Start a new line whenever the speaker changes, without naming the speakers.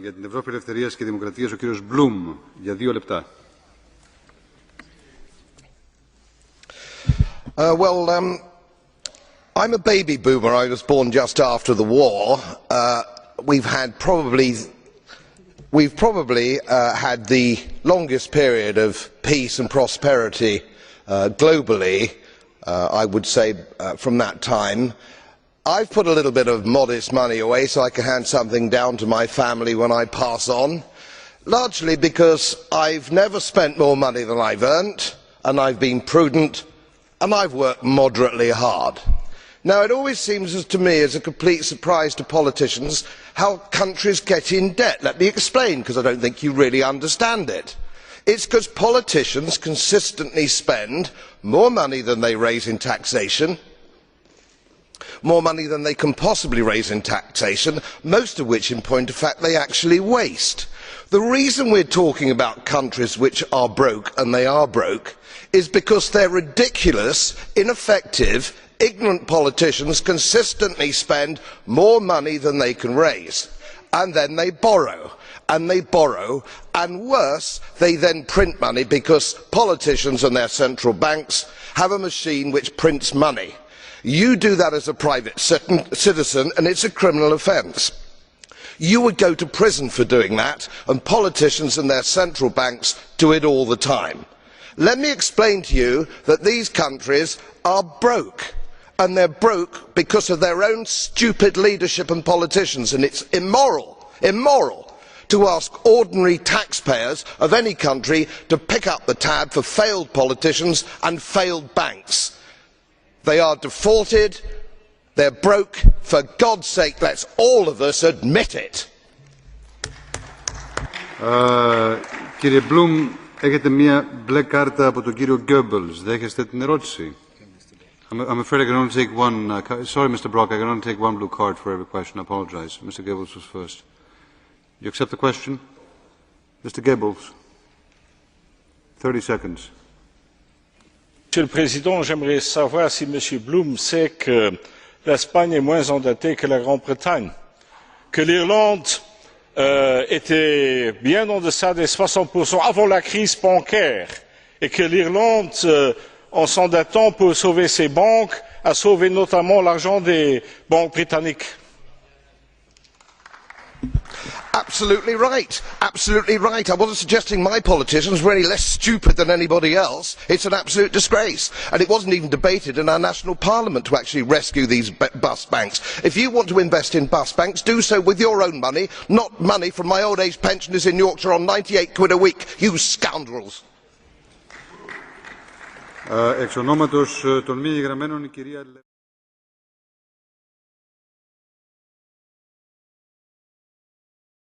Για την Ευρώπη Ελευθερίας και Δημοκρατίας, ο κύριος Μπλουμ, για 2 λεπτά.
I'm a baby boomer. I was born just after the war. We've probably had the longest period of peace and prosperity globally, I would say, from that time. I've put a little bit of modest money away so I can hand something down to my family when I pass on, largely because I've never spent more money than I've earned, and I've been prudent, and I've worked moderately hard. Now, it always seems to me as a complete surprise to politicians how countries get in debt. Let me explain, because I don't think you really understand it. It's because politicians consistently spend more money than they raise in taxation, more money than they can possibly raise in taxation, most of which, in point of fact, they actually waste. The reason we're talking about countries which are broke, and they are broke, is because their ridiculous, ineffective, ignorant politicians consistently spend more money than they can raise, and then they borrow, and worse, they then print money because politicians and their central banks have a machine which prints money. You do that as a private citizen, and it's a criminal offence. You would go to prison for doing that, and politicians and their central banks do it all the time. Let me explain to you that these countries are broke, and they're broke because of their own stupid leadership and politicians, and it's immoral to ask ordinary taxpayers of any country to pick up the tab for failed politicians and failed banks. They are defaulted, they're broke. For God's sake, let's all of us admit it.
Κύριε Μπλουμ, έχετε μία μπλε κάρτα από τον κύριο Goebbels. Δέχεστε την ερώτηση? I'm afraid I can only take one. Sorry, Mr. Brok, I can only take one blue card for every question. I apologize. Mr. Goebbels was first. You accept the question? Mr. Goebbels, 30 seconds.
Monsieur le Président, j'aimerais savoir si M. Bloom sait que l'Espagne est moins endettée que la Grande-Bretagne, que l'Irlande était bien en deçà des 60% avant la crise bancaire, et que l'Irlande, en s'endettant pour sauver ses banques, a sauvé notamment l'argent des banques britanniques.
Absolutely right. Absolutely right. I wasn't suggesting my politicians were any less stupid than anybody else. It's an absolute disgrace. And it wasn't even debated in our national parliament to actually rescue these bust banks. If you want to invest in bust banks, do so with your own money, not money from my old age pensioners in Yorkshire on 98 quid a week. You scoundrels.
Εξ ονόματος των μη εγγραμμένων, η κυρία